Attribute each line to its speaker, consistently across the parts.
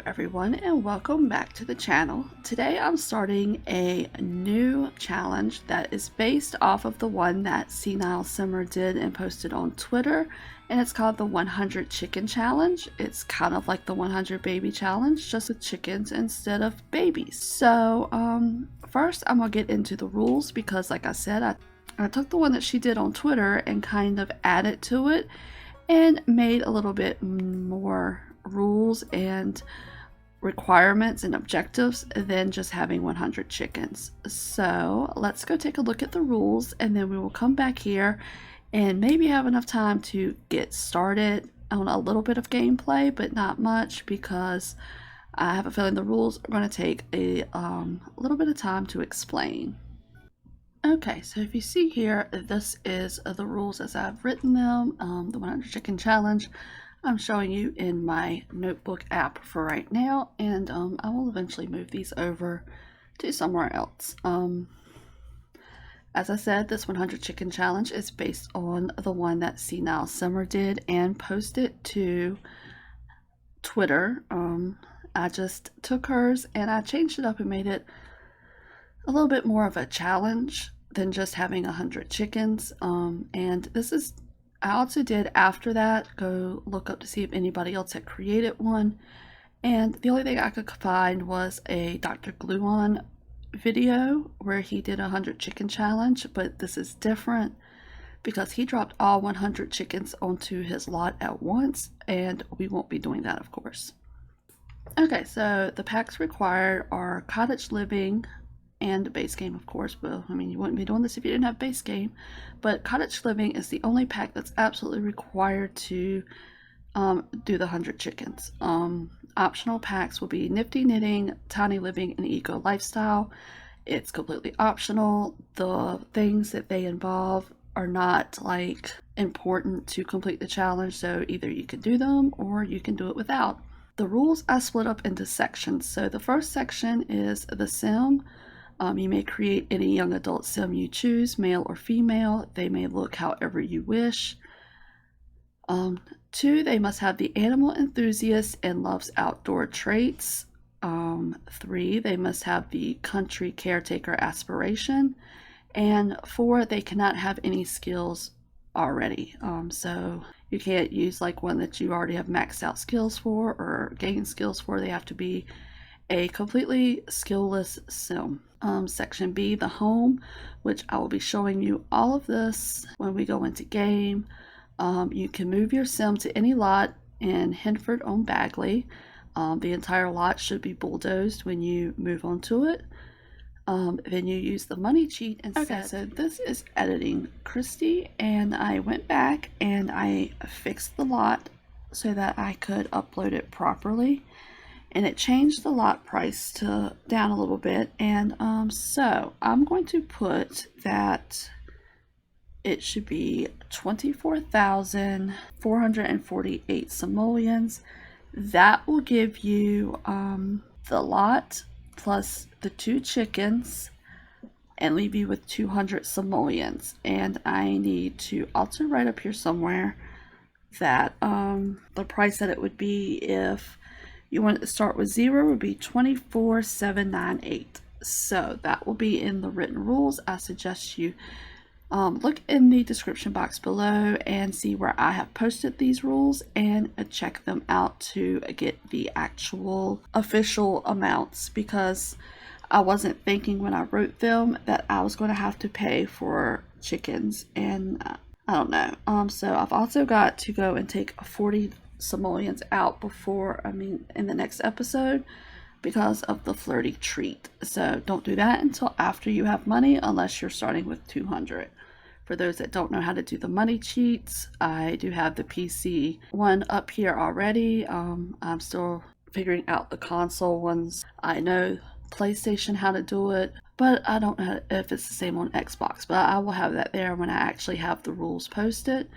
Speaker 1: everyone, and welcome back to the channel. Today I'm starting a new challenge that is based off of the one that Senile Simmer did and posted on Twitter, and it's called the 100 Chicken Challenge. It's kind of like the 100 Baby Challenge, just with chickens instead of babies. So first I'm gonna get into the rules because, like I said, I took the one that she did on Twitter and kind of added to it and made a little bit more rules and requirements and objectives than just having 100 chickens. So let's go take a look at the rules, and then we will come back here and maybe have enough time to get started on a little bit of gameplay, but not much, because I have a feeling the rules are going to take a little bit of time to explain. Okay, so if you see here, this is the rules as I've written them, the 100 Chicken Challenge. I'm showing you in my notebook app for right now, and I will eventually move these over to somewhere else. As I said, this 100 Chicken Challenge is based on the one that Senile Simmer did and posted to Twitter. I just took hers and I changed it up and made it a little bit more of a challenge than just having 100 chickens. And this is, I also did after that go look up to see if anybody else had created one, and the only thing I could find was a Dr. Gluon video where he did a 100 chicken challenge, but this is different because he dropped all 100 chickens onto his lot at once, and we won't be doing that, of course. Okay, so the packs required are Cottage Living and base game, of course, but I mean, you wouldn't be doing this if you didn't have base game. But Cottage Living is the only pack that's absolutely required to do the 100 chickens. Optional packs will be Nifty Knitting, Tiny Living, and Eco Lifestyle. It's completely optional. The things that they involve are not like important to complete the challenge, so either you can do them or you can do it without. The rules I split up into sections. So the first section is the sim. You may create any young adult sim you choose, male or female. They may look however you wish. 2, they must have the animal enthusiast and loves outdoor traits. 3, they must have the country caretaker aspiration. And 4, they cannot have any skills already. So you can't use like one that you already have maxed out skills for or gained skills for. They have to be a completely skillless sim. Section B, the home, which I will be showing you all of this when we go into game. You can move your sim to any lot in Henford on Bagley. The entire lot should be bulldozed when you move onto it. Then you use the money cheat and set. So this is editing Christy, and I went back and I fixed the lot so that I could upload it properly. And it changed the lot price down a little bit, and so I'm going to put that it should be 24,448 simoleons. That will give you the lot plus the 2 chickens and leave you with 200 simoleons. And I need to also write up here somewhere that the price that it would be if you want it to start with 0 would be 24,798. So that will be in the written rules. I suggest you look in the description box below and see where I have posted these rules and check them out to get the actual official amounts, because I wasn't thinking when I wrote them that I was going to have to pay for chickens, and I don't know. So I've also got to go and take 40 simoleons out in the next episode because of the Flirty Treat. So don't do that until after you have money, unless you're starting with 200. For those that don't know how to do the money cheats, I do have the PC one up here already. I'm still figuring out the console ones. I know PlayStation how to do it, but I don't know if it's the same on Xbox, but I will have that there when I actually have the rules posted.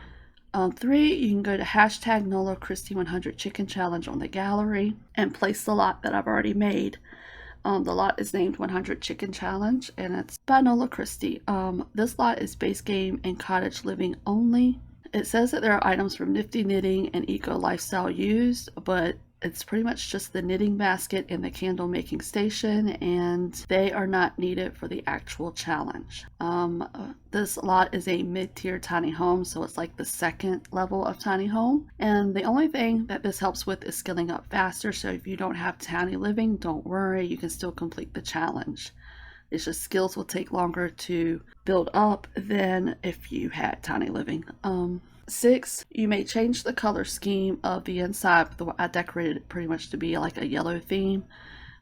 Speaker 1: 3, you can go to hashtag NolaCrysti 100 Chicken Challenge on the gallery and place the lot that I've already made. The lot is named 100 Chicken Challenge, and it's by NolaCrysti. This lot is base game and cottage living only. It says that there are items from Nifty Knitting and Eco Lifestyle used, but It's pretty much just the knitting basket and the candle making station, and they are not needed for the actual challenge. This lot is a mid-tier tiny home, so it's like the second level of tiny home. And the only thing that this helps with is skilling up faster. So if you don't have tiny living, don't worry, you can still complete the challenge. It's just skills will take longer to build up than if you had tiny living. 6, you may change the color scheme of the inside. I decorated it pretty much to be like a yellow theme,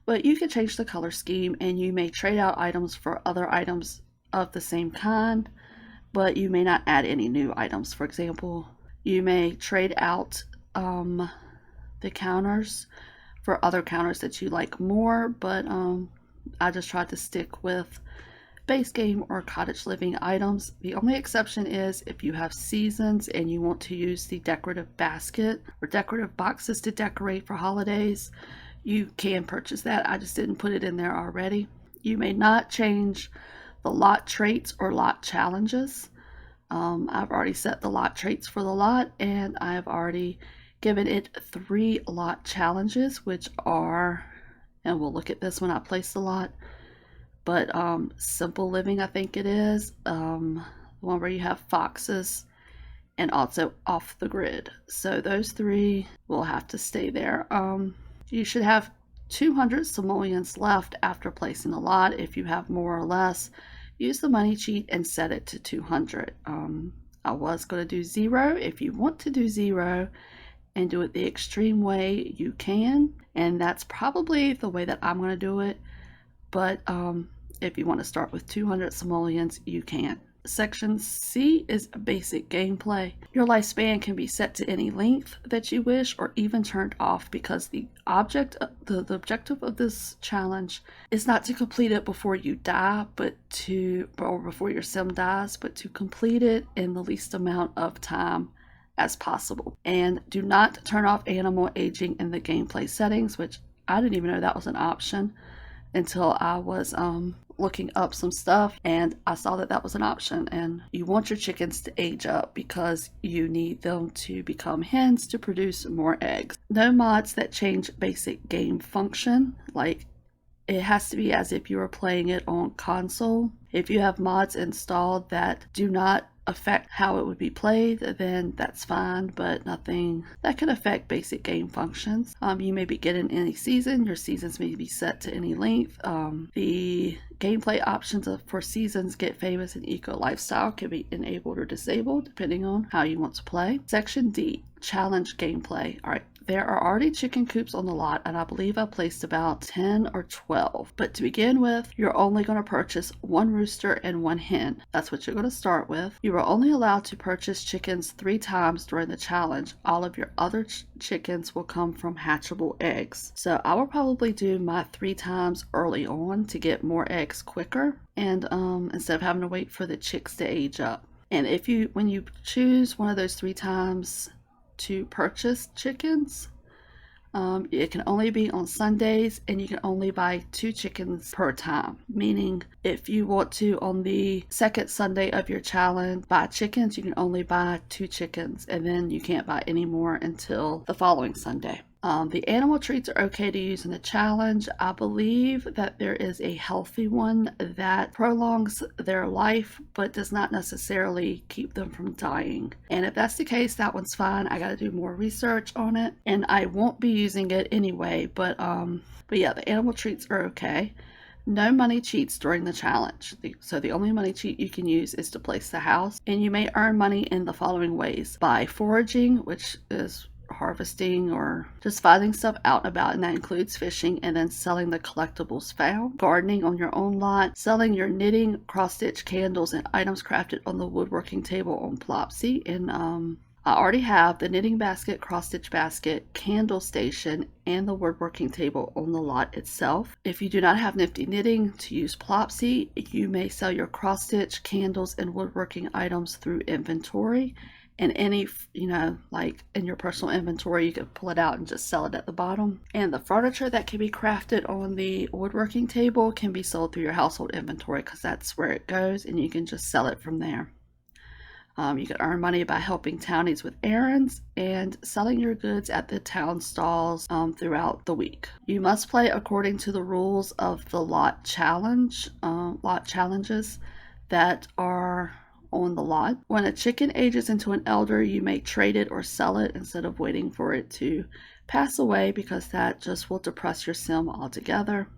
Speaker 1: but you can change the color scheme, and you may trade out items for other items of the same kind, but you may not add any new items. For example, you may trade out the counters for other counters that you like more, but I just tried to stick with base game or cottage living items. The only exception is if you have seasons and you want to use the decorative basket or decorative boxes to decorate for holidays, you can purchase that. I just didn't put it in there already. You may not change the lot traits or lot challenges. I've already set the lot traits for the lot, and I've already given it 3 lot challenges, which are, and we'll look at this when I place the lot, but simple living, I think it is, the one where you have foxes, and also off the grid. So those 3 will have to stay there. You should have 200 simoleons left after placing the lot. If you have more or less, use the money cheat and set it to 200. I was going to do 0. If you want to do 0 and do it the extreme way, you can, and that's probably the way that I'm going to do it. But if you want to start with 200 simoleons, you can. Section C is basic gameplay. Your lifespan can be set to any length that you wish, or even turned off, because the objective of this challenge is not to complete it before you die, or before your sim dies, but to complete it in the least amount of time as possible. And do not turn off animal aging in the gameplay settings, which I didn't even know that was an option until I was looking up some stuff, and I saw that that was an option. And you want your chickens to age up because you need them to become hens to produce more eggs. No mods that change basic game function, like it has to be as if you were playing it on console. If you have mods installed that do not affect how it would be played, then that's fine, but nothing that can affect basic game functions. You may begin in any season. Your seasons may be set to any length. The gameplay options for seasons, get famous, and eco lifestyle can be enabled or disabled depending on how you want to play. Section D, challenge gameplay. All right, there are already chicken coops on the lot, and I believe I placed about 10 or 12. But to begin with, you're only going to purchase 1 rooster and 1 hen. That's what you're going to start with. You are only allowed to purchase chickens 3 times during the challenge. All of your other chickens will come from hatchable eggs. So I will probably do my 3 times early on to get more eggs quicker, and instead of having to wait for the chicks to age up. And when you choose one of those 3 times to purchase chickens, it can only be on Sundays, and you can only buy 2 chickens per time. Meaning, if you want to, on the second Sunday of your challenge, buy chickens, you can only buy 2 chickens, and then you can't buy any more until the following Sunday. The animal treats are okay to use in the challenge. I believe that there is a healthy one that prolongs their life but does not necessarily keep them from dying. And if that's the case, that one's fine. I got to do more research on it, and I won't be using it anyway. But yeah, the animal treats are okay. No money cheats during the challenge. So the only money cheat you can use is to place the house, and you may earn money in the following ways: by foraging, which is harvesting or just finding stuff out and about, and that includes fishing, and then selling the collectibles found; gardening on your own lot; selling your knitting, cross-stitch, candles, and items crafted on the woodworking table on Plopsy. And I already have the knitting basket, cross-stitch basket, candle station, and the woodworking table on the lot itself. If you do not have Nifty Knitting to use Plopsy, you may sell your cross-stitch, candles, and woodworking items through inventory. And any, like in your personal inventory, you can pull it out and just sell it at the bottom. And the furniture that can be crafted on the woodworking table can be sold through your household inventory, because that's where it goes, and you can just sell it from there. You can earn money by helping townies with errands and selling your goods at the town stalls throughout the week. You must play according to the rules of the lot challenges that are on the lot. When a chicken ages into an elder, you may trade it or sell it instead of waiting for it to pass away, because that just will depress your sim altogether.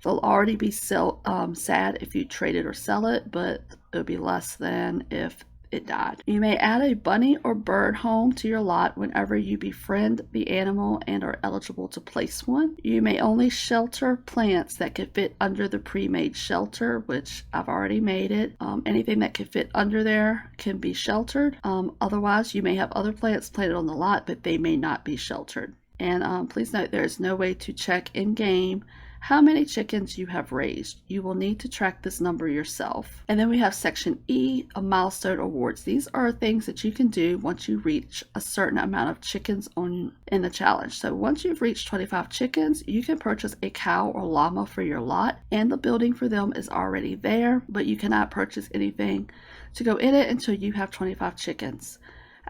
Speaker 1: They'll already be sad if you trade it or sell it, but it'll be less than if it died. You may add a bunny or bird home to your lot whenever you befriend the animal and are eligible to place one. You may only shelter plants that can fit under the pre-made shelter, which I've already made it. Anything that can fit under there can be sheltered. Otherwise, you may have other plants planted on the lot, but they may not be sheltered. And please note, there is no way to check in-game how many chickens you have raised. You will need to track this number yourself. And then we have section E, a milestone awards. These are things that you can do once you reach a certain amount of chickens in the challenge. So once you've reached 25 chickens, you can purchase a cow or llama for your lot, and the building for them is already there, but you cannot purchase anything to go in it until you have 25 chickens.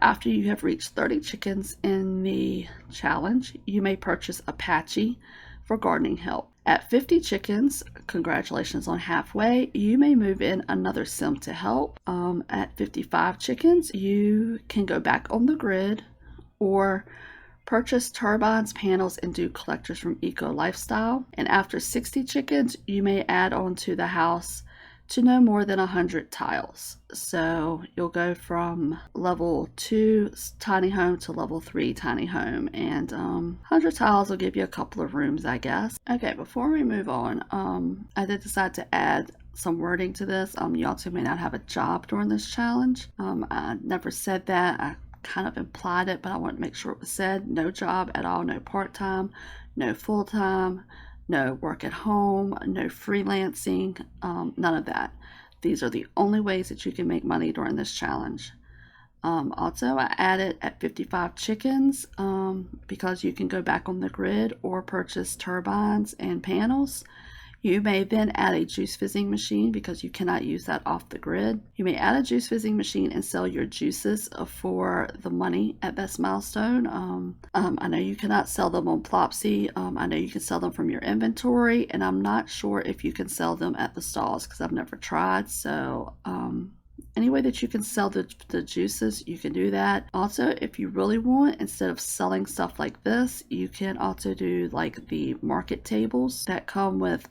Speaker 1: After you have reached 30 chickens in the challenge, you may purchase Apache for gardening help. At 50 chickens, congratulations on halfway, you may move in another sim to help. At 55 chickens, you can go back on the grid or purchase turbines, panels, and do collectors from Eco Lifestyle. And after 60 chickens, you may add on to the house to no more than 100 tiles. So you'll go from level 2 tiny home to level 3 tiny home, and 100 tiles will give you a couple of rooms, I guess. Okay, before we move on, I did decide to add some wording to this. You also may not have a job during this challenge. I never said that. I kind of implied it, but I want to make sure it was said. No job at all, no part-time, no full-time, no work at home, no freelancing, none of that. These are the only ways that you can make money during this challenge. Also, I added at 55 chickens because you can go back on the grid or purchase turbines and panels. You may then add a juice fizzing machine because you cannot use that off the grid. You may add a juice fizzing machine and sell your juices for the money at Best Milestone. I know you cannot sell them on Plopsy. I know you can sell them from your inventory, and I'm not sure if you can sell them at the stalls because I've never tried. So any way that you can sell the juices, you can do that. Also, if you really want, instead of selling stuff like this, you can also do like the market tables that come with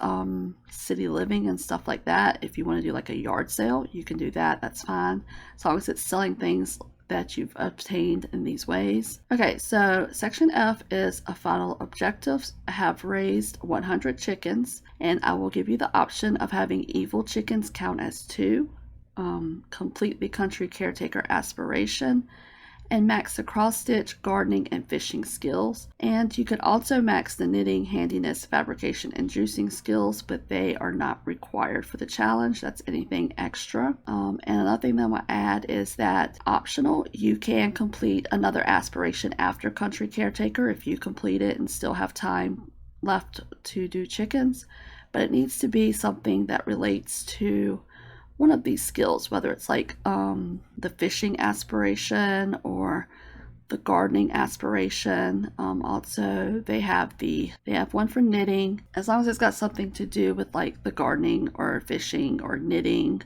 Speaker 1: city living and stuff like that. If you want to do like a yard sale, you can do that. That's fine, as long as it's selling things that you've obtained in these ways. Okay, so section F is a final objectives. I have raised 100 chickens, and I will give you the option of having evil chickens count as 2. Complete the country caretaker aspiration, and max the cross stitch, gardening, and fishing skills. And you could also max the knitting, handiness, fabrication, and juicing skills, but they are not required for the challenge. That's anything extra. And another thing that I'm going to add is that optional, you can complete another aspiration after country caretaker if you complete it and still have time left to do chickens, but it needs to be something that relates to one of these skills, whether it's like the fishing aspiration or the gardening aspiration. Also, they have one for knitting. As long as it's got something to do with like the gardening or fishing or knitting,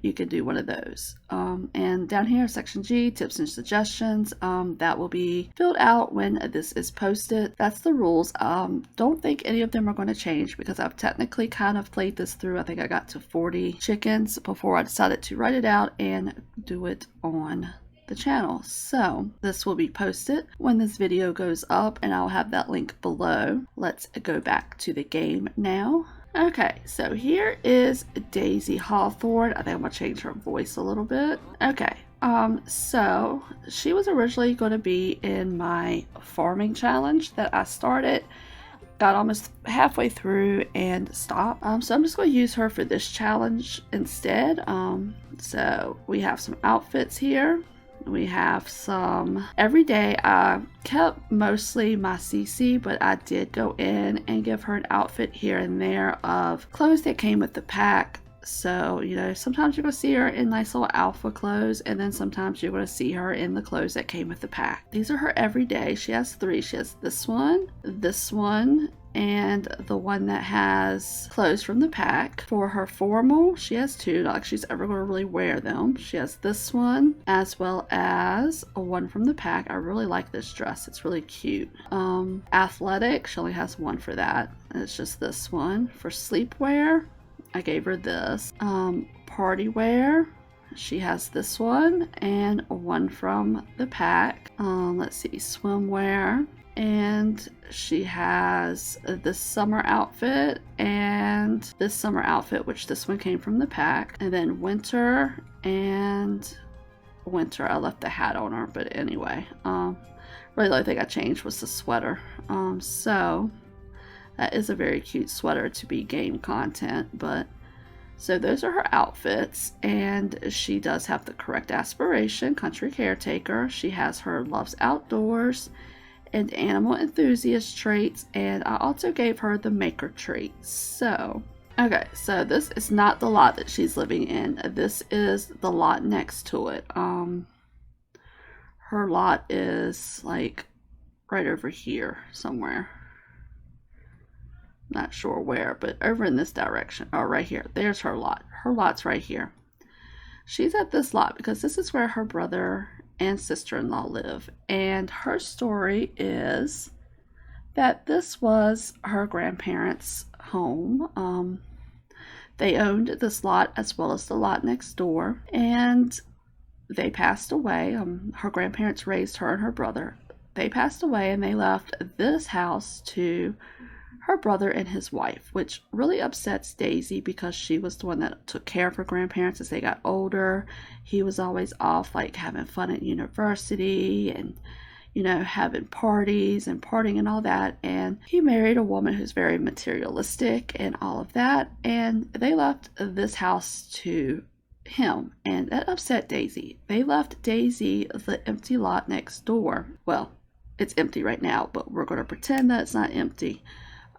Speaker 1: you can do one of those. And down here, section G, tips and suggestions, that will be filled out when this is posted. That's the rules. Don't think any of them are going to change because I've technically kind of played this through. I think I got to 40 chickens before I decided to write it out and do it on the channel. So this will be posted when this video goes up, and I'll have that link below. Let's go back to the game now. Okay, so here is Daisy Hawthorne. I think I'm gonna change her voice a little bit. Okay, so she was originally going to be in my farming challenge that I started, got almost halfway through and stopped. So I'm just going to use her for this challenge instead. So we have some outfits here. We have some every day. I kept mostly my CC, but I did go in and give her an outfit here and there of clothes that came with the pack. So, you know, sometimes you're going to see her in nice little alpha clothes, and then sometimes you're going to see her in the clothes that came with the pack. These are her everyday. She has 3. She has this one, and the one that has clothes from the pack. For her formal, she has 2, not like she's ever going to really wear them. She has this one as well as a one from the pack. I really like this dress. It's really cute. Athletic, she only has 1 for that. And it's just this one. For sleepwear, I gave her this. Party wear, she has this one and one from the pack. Let's see, swimwear, and she has this summer outfit and this summer outfit, which this one came from the pack. And then winter, I left the hat on her, but anyway, really the only thing I changed was the sweater. So that is a very cute sweater to be game content. But so those are her outfits, and she does have the correct aspiration, country caretaker. She has her loves outdoors and animal enthusiast traits, and I also gave her the maker trait. So okay, so this is not the lot that she's living in. This is the lot next to it. Her lot is like right over here somewhere. Not sure where, but over in this direction. Oh, right here. There's her lot. Her lot's right here. She's at this lot because this is where her brother and sister-in-law live. And her story is that this was her grandparents' home. They owned this lot as well as the lot next door. And they passed away. Her grandparents raised her and her brother. They passed away, and they left this house to her brother and his wife, which really upsets Daisy because she was the one that took care of her grandparents as they got older. He was always off like having fun at university and, you know, having parties and partying and all that. And he married a woman who's very materialistic and all of that. And they left this house to him, and that upset Daisy. They left Daisy the empty lot next door. Well, it's empty right now, but we're going to pretend that it's not empty.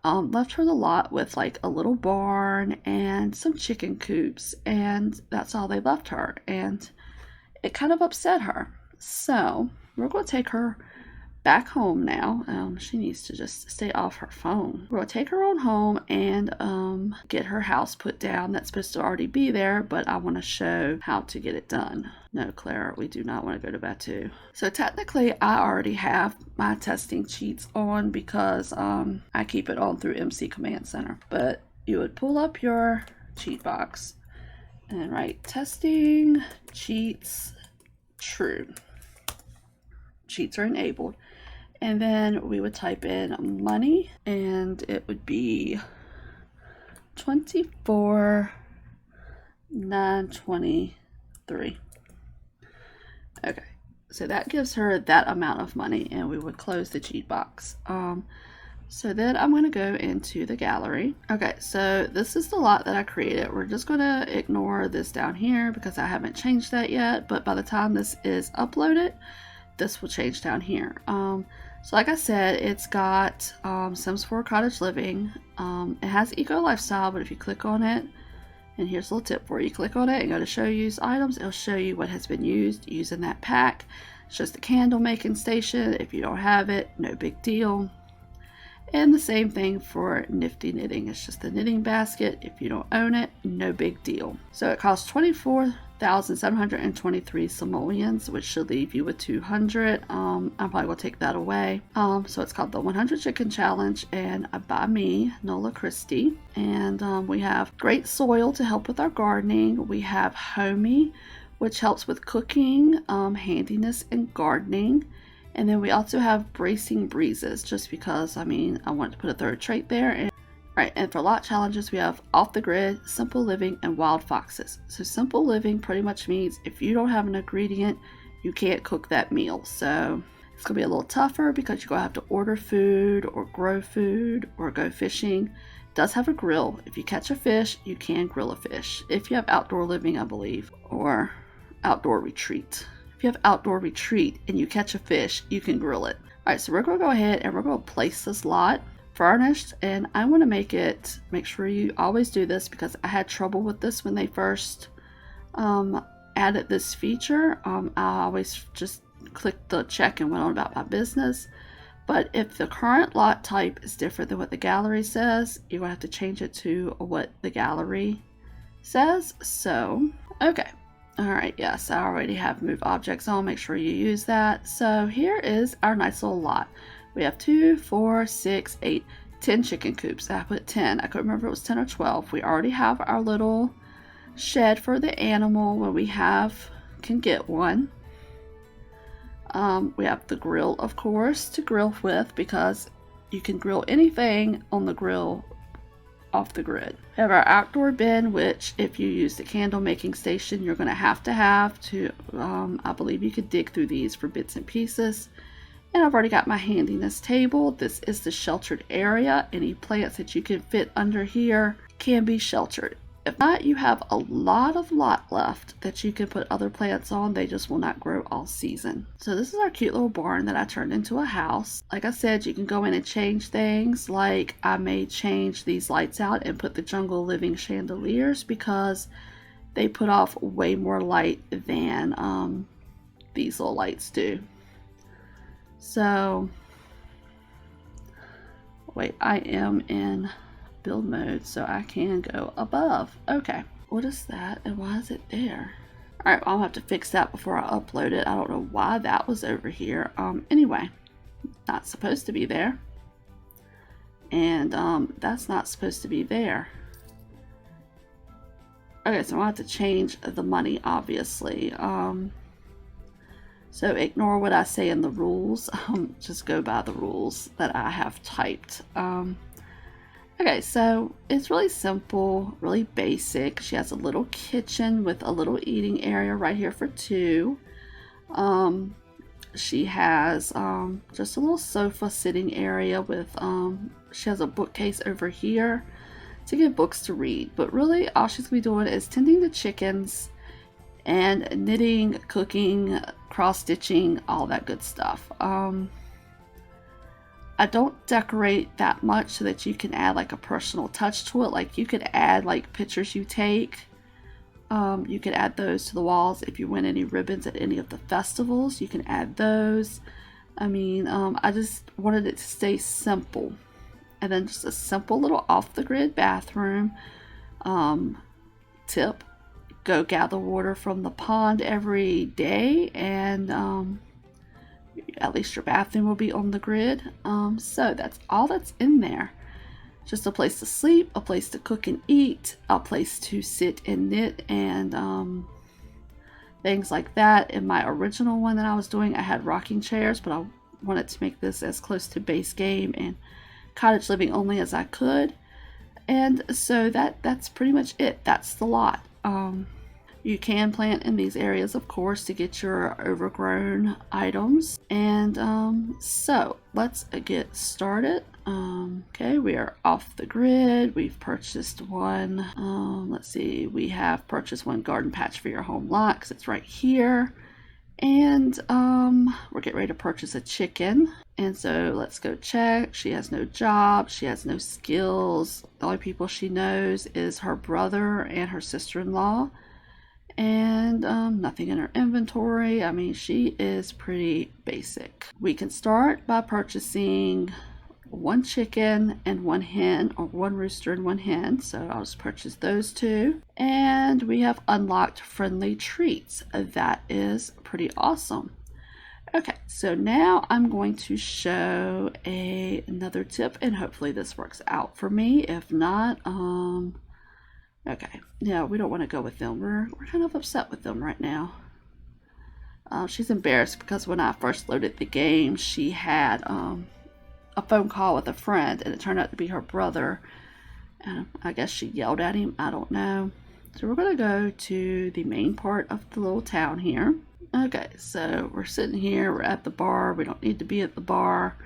Speaker 1: Left her the lot with like a little barn and some chicken coops, and that's all they left her, and it kind of upset her. So we're going to take her back home now. She needs to just stay off her phone. We're going to take her on home and get her house put down. That's supposed to already be there, but I want to show how to get it done. No, Clara, we do not want to go to Batu. So technically, I already have my testing cheats on because I keep it on through MC Command Center. But you would pull up your cheat box and write testing cheats true. Cheats are enabled. And then we would type in money, and it would be 24,923. Okay, so that gives her that amount of money, and we would close the cheat box. So then I'm going to go into the gallery. Okay, so this is the lot that I created. We're just going to ignore this down here because I haven't changed that yet, but by the time this is uploaded, this will change down here. So like I said, it's got Sims 4 Cottage Living. It has Eco Lifestyle, but if you click on it, and here's a little tip for you, click on it and go to Show Used Items. It'll show you what has been used in that pack. It's just a candle making station. If you don't have it, no big deal. And the same thing for Nifty Knitting. It's just a knitting basket. If you don't own it, no big deal. So it costs 24,723 simoleons, which should leave you with 200. I'm probably going to take that away. So it's called the 100 Chicken Challenge, and by me, NolaCrysti. And we have Great Soil to help with our gardening. We have Homey, which helps with cooking, handiness, and gardening. And then we also have Bracing Breezes, just because, I mean, I wanted to put a third trait there. And for lot challenges, we have Off the Grid, Simple Living, and Wild Foxes. So Simple Living pretty much means if you don't have an ingredient, you can't cook that meal. So it's going to be a little tougher because you're going to have to order food or grow food or go fishing. It does have a grill. If you catch a fish, you can grill a fish. If you have outdoor living, I believe, or outdoor retreat. If you have outdoor retreat and you catch a fish, you can grill it. All right, so we're going to go ahead and we're going to place this lot. furnished, and I want to make sure you always do this because I had trouble with this when they first added this feature. I always just clicked the check and went on about my business. But if the current lot type is different than what the gallery says, you're going to have to change it to what the gallery says. So, okay. All right, yes, I already have move objects on. Make sure you use that. So here is our nice little lot. We have 2, 4, 6, 8, 10 chicken coops. I put 10. I couldn't remember if it was 10 or 12. We already have our little shed for the animal when we can get one. We have the grill, of course, to grill with because you can grill anything on the grill off the grid. We have our outdoor bin, which if you use the candle making station, you're going to have to I believe you could dig through these for bits and pieces. And I've already got my handiness table. This is the sheltered area. Any plants that you can fit under here can be sheltered. If not, you have a lot of lot left that you can put other plants on. They just will not grow all season. So this is our cute little barn that I turned into a house. Like I said, you can go in and change things. Like I may change these lights out and put the Jungle Living chandeliers because they put off way more light than these little lights do. So, wait, I am in build mode, so I can go above. Okay, what is that and why is it there? All right, I'll have to fix that before I upload it. I don't know why that was over here. Anyway, not supposed to be there, and that's not supposed to be there. Okay, so I'll have to change the money, obviously. So ignore what I say in the rules. Just go by the rules that I have typed. Okay, so it's really simple, really basic. She has a little kitchen with a little eating area right here for 2. She has just a little sofa sitting area with, she has a bookcase over here to get books to read. But really all she's going to be doing is tending the chickens and knitting, cooking, cross-stitching, all that good stuff. I don't decorate that much so that you can add like a personal touch to it. Like you could add like pictures you take. You could add those to the walls. If you win any ribbons at any of the festivals, you can add those. I mean, I just wanted it to stay simple. And then just a simple little off-the-grid bathroom. Tip, go gather water from the pond every day and at least your bathroom will be on the grid. So that's all that's in there. Just a place to sleep, a place to cook and eat, a place to sit and knit and things like that. In my original one that I was doing, I had rocking chairs, but I wanted to make this as close to base game and cottage living only as I could. And so that's pretty much it. That's the lot. You can plant in these areas, of course, to get your overgrown items. And so let's get started. Okay, we are off the grid. We've purchased one. Let's see, we have purchased one garden patch for your home lot because it's right here. And we're getting ready to purchase a chicken. And so let's go check. She has no job. She has no skills. The only people she knows is her brother and her sister-in-law. And nothing in her inventory. I mean, she is pretty basic. We can start by purchasing 1 chicken and 1 hen, or 1 rooster and 1 hen. So I'll just purchase those 2. And we have unlocked friendly treats. That is pretty awesome. Okay, so now I'm going to show another tip, and hopefully this works out for me. If not, okay, yeah, we don't want to go with them. We're kind of upset with them right now. She's embarrassed because when I first loaded the game, she had a phone call with a friend, and it turned out to be her brother. And I guess she yelled at him. I don't know. So we're going to go to the main part of the little town here. Okay, so we're sitting here. We're at the bar. We don't need to be at the bar.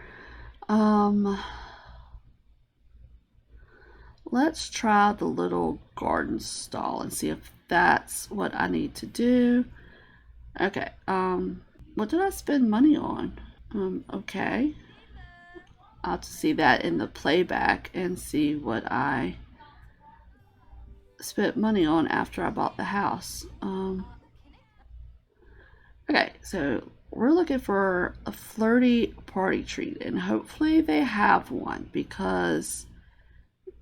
Speaker 1: Let's try the little garden stall and see if that's what I need to do. Okay, what did I spend money on? Okay. I'll have to see that in the playback and see what I spent money on after I bought the house. Okay, so we're looking for a flirty party treat, and hopefully they have one because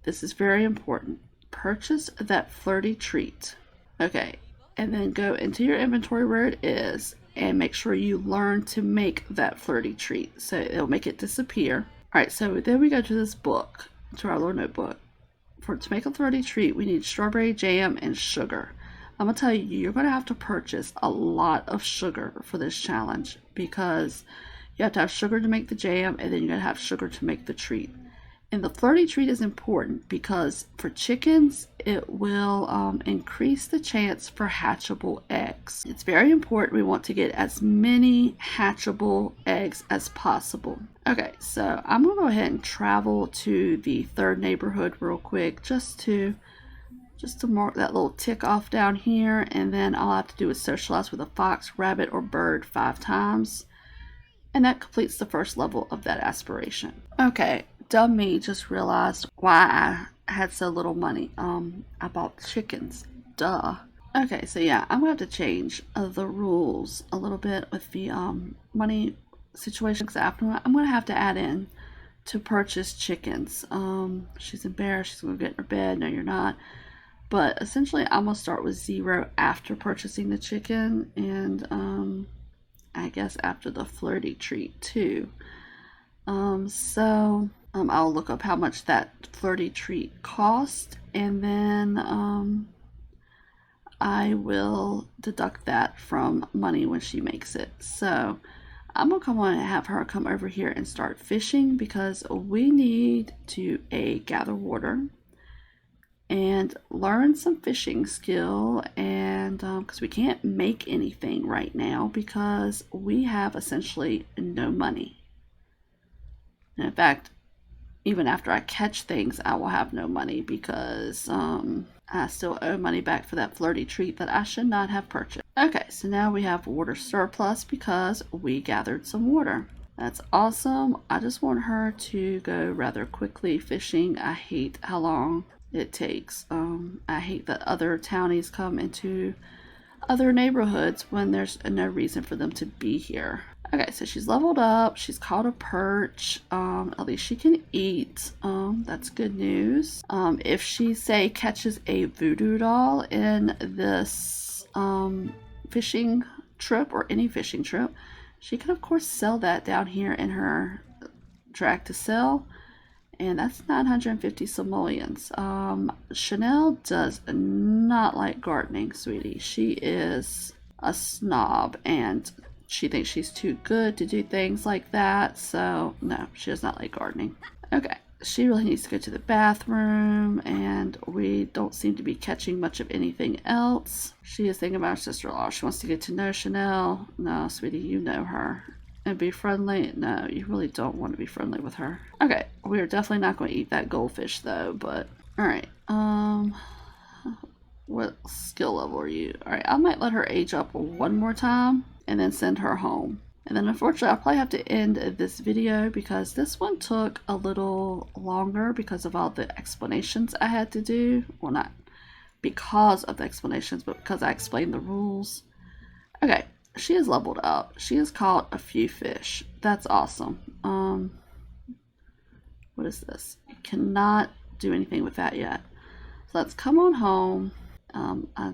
Speaker 1: this is very important. Purchase that flirty treat. Okay, and then go into your inventory where it is and make sure you learn to make that flirty treat. So it'll make it disappear. All right, so then we go to this book, to our little notebook. To make a flirty treat, we need strawberry jam and sugar. I'm gonna tell you, you're gonna have to purchase a lot of sugar for this challenge because you have to have sugar to make the jam, and then you're gonna have sugar to make the treat. And the flirty treat is important because for chickens, it will increase the chance for hatchable eggs. It's very important. We want to get as many hatchable eggs as possible. Okay, so I'm gonna go ahead and travel to the third neighborhood real quick just to mark that little tick off down here, and then all I have to do is socialize with a fox, rabbit, or bird 5 times. And that completes the first level of that aspiration. Okay, dumb me just realized why I had so little money. I bought chickens. Duh. Okay, so yeah, I'm gonna have to change the rules a little bit with the money situation because I'm gonna have to add in to purchase chickens. She's embarrassed. She's gonna get in her bed. No, you're not. But essentially, I'm gonna start with 0 after purchasing the chicken, and I guess after the flirty treat too. I'll look up how much that flirty treat cost, and then I will deduct that from money when she makes it. So I'm gonna come on and have her come over here and start fishing because we need to gather water and learn some fishing skill, and because we can't make anything right now because we have essentially no money. And in fact, even after I catch things, I will have no money because I still owe money back for that flirty treat that I should not have purchased. Okay, so now we have water surplus because we gathered some water. That's awesome. I just want her to go rather quickly fishing. I hate how long it takes. I hate that other townies come into other neighborhoods when there's no reason for them to be here. Okay, so she's leveled up. She's caught a perch. At least she can eat. That's good news. If she, say, catches a voodoo doll in this fishing trip or any fishing trip, she can, of course, sell that down here in her drag to sell. And that's 950 simoleons. Chanel does not like gardening, sweetie. She is a snob and she thinks she's too good to do things like that. So, no, she does not like gardening. Okay, she really needs to go to the bathroom, and we don't seem to be catching much of anything else. She is thinking about her sister-in-law. She wants to get to know Chanel. No, sweetie, you know her. And be friendly? No, you really don't want to be friendly with her. Okay, we're definitely not going to eat that goldfish though, but alright. What skill level are you? Alright, I might let her age up one more time and then send her home. And then unfortunately I'll probably have to end this video because this one took a little longer because of all the explanations I had to do. Well, not because of the explanations, but because I explained the rules. Okay. She is leveled up. She has caught a few fish. That's awesome. What is this? You cannot do anything with that yet. So let's come on home. I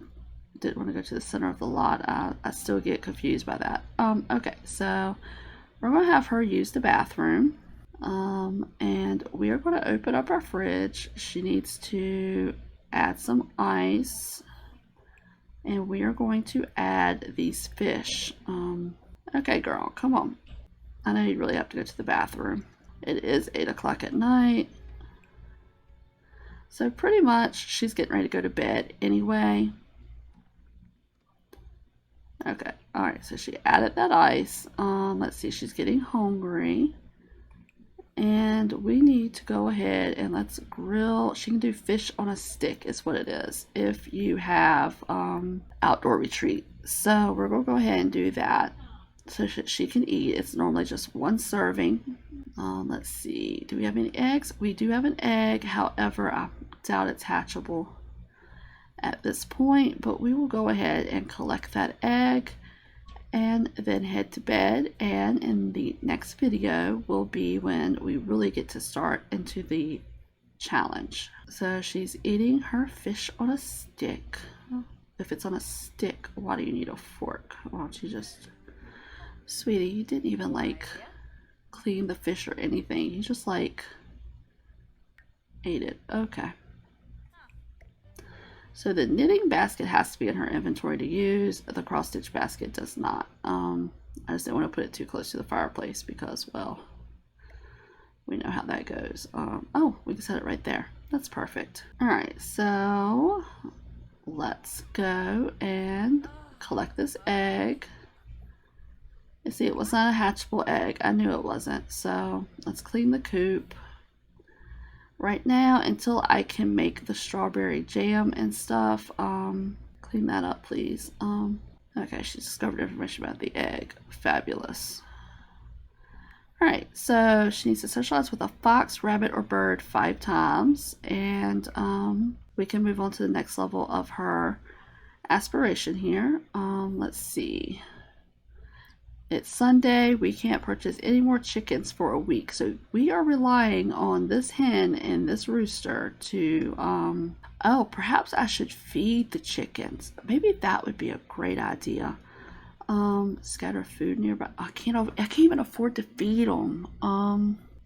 Speaker 1: didn't want to go to the center of the lot. I still get confused by that. Okay, so we're going to have her use the bathroom. And we are going to open up our fridge. She needs to add some ice. And we are going to add these fish. Okay, girl, come on. I know you really have to go to the bathroom. It is 8 o'clock at night. So pretty much she's getting ready to go to bed anyway. Okay, alright, so she added that ice. Let's see, she's getting hungry. And we need to go ahead and let's grill. She can do fish on a stick is what it is if you have outdoor retreat. So we're going to go ahead and do that. so she can eat. It's normally just one serving. Let's see, do we have any eggs? We do have an egg, however I doubt it's hatchable at this point, but we will go ahead and collect that egg and then head to bed. And in the next video will be when we really get to start into the challenge. So she's eating her fish on a stick. If it's on a stick, why do you need a fork? Why don't you just... Sweetie, you didn't even like clean the fish or anything. You just like ate it. Okay. So the knitting basket has to be in her inventory to use. The cross stitch basket does not. I just didn't want to put it too close to the fireplace because, well, we know how that goes. Oh, we can set it right there. That's perfect. All right, so let's go and collect this egg. You see, it was not a hatchable egg. I knew it wasn't. So let's clean the coop. Right now, until I can make the strawberry jam and stuff, clean that up, please. Okay, she discovered information about the egg. Fabulous. Alright, so she needs to socialize with a fox, rabbit, or bird 5 times, and we can move on to the next level of her aspiration here. Let's see. It's Sunday. We can't purchase any more chickens for a week, so we are relying on this hen and this rooster to oh, perhaps I should feed the chickens. Maybe that would be a great idea. Scatter food nearby. I can't even afford to feed them.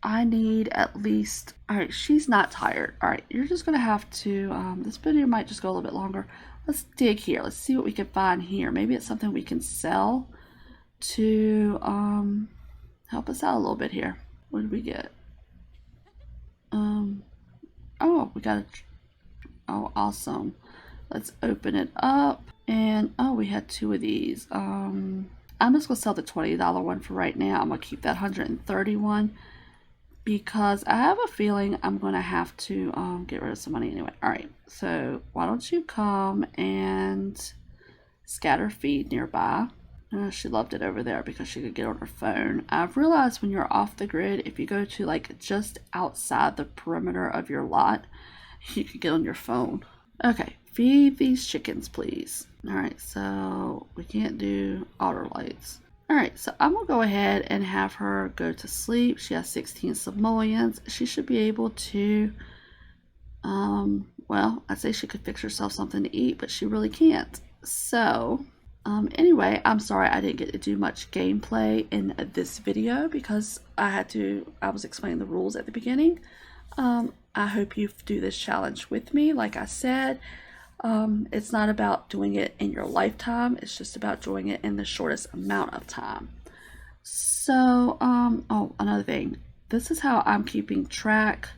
Speaker 1: I need at least... Alright, she's not tired. Alright, you're just gonna have to this video might just go a little bit longer. Let's dig here. Let's see what we can find here. Maybe it's something we can sell to help us out a little bit here. What did we get? Oh, we got oh, awesome. Let's open it up. And oh, we had 2 of these. I'm just gonna sell the $20 one for right now. I'm gonna keep that $131 because I have a feeling I'm gonna have to get rid of some money anyway. All right, so why don't you come and scatter feed nearby? She loved it over there because she could get on her phone. I've realized when you're off the grid, if you go to like just outside the perimeter of your lot, you can get on your phone. Okay, feed these chickens, please. All right, so we can't do auto lights. All right, so I'm gonna go ahead and have her go to sleep. She has 16 simoleons. She should be able to, well, I'd say she could fix herself something to eat, but she really can't. So, anyway, I'm sorry I didn't get to do much gameplay in this video because I was explaining the rules at the beginning. I hope you do this challenge with me. Like I said, it's not about doing it in your lifetime. It's just about doing it in the shortest amount of time. So, oh, another thing. This is how I'm keeping track.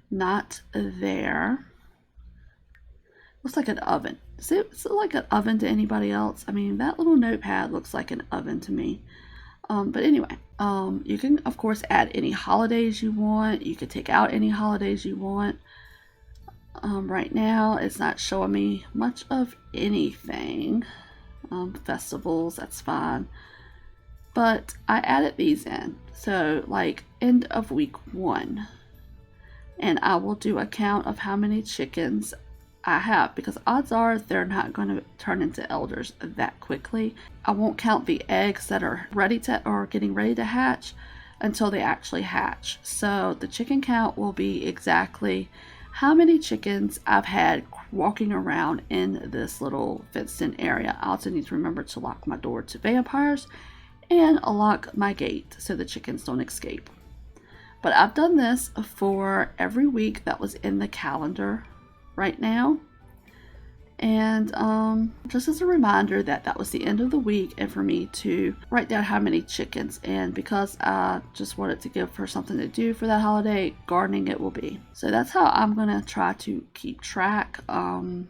Speaker 1: Not there. Looks like an oven. Does it look like an oven to anybody else? I mean, that little notepad looks like an oven to me. But anyway, you can, of course, add any holidays you want. You could take out any holidays you want. Right now, it's not showing me much of anything. Festivals, that's fine. But I added these in. So, like, end of week 1. And I will do a count of how many chickens I have, because odds are they're not going to turn into elders that quickly. I won't count the eggs that are getting ready to hatch until they actually hatch. So the chicken count will be exactly how many chickens I've had walking around in this little fenced-in area. I also need to remember to lock my door to vampires and lock my gate so the chickens don't escape. But I've done this for every week that was in the calendar right now, and just as a reminder that was the end of the week, and for me to write down how many chickens, and because I just wanted to give her something to do for that holiday, gardening it will be. So that's how I'm gonna try to keep track.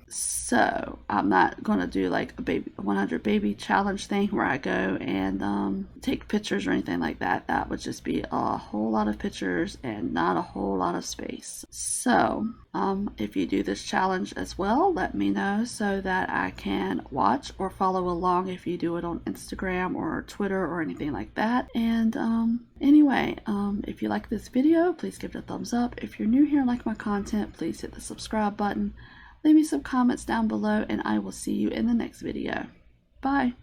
Speaker 1: So I'm not gonna do like a 100 baby challenge thing where I go and take pictures or anything like that. That would just be a whole lot of pictures and not a whole lot of space. So If you do this challenge as well, let me know so that I can watch or follow along if you do it on Instagram or Twitter or anything like that. And anyway, if you like this video, please give it a thumbs up. If you're new here and like my content, please hit the subscribe button. Leave me some comments down below, and I will see you in the next video. Bye.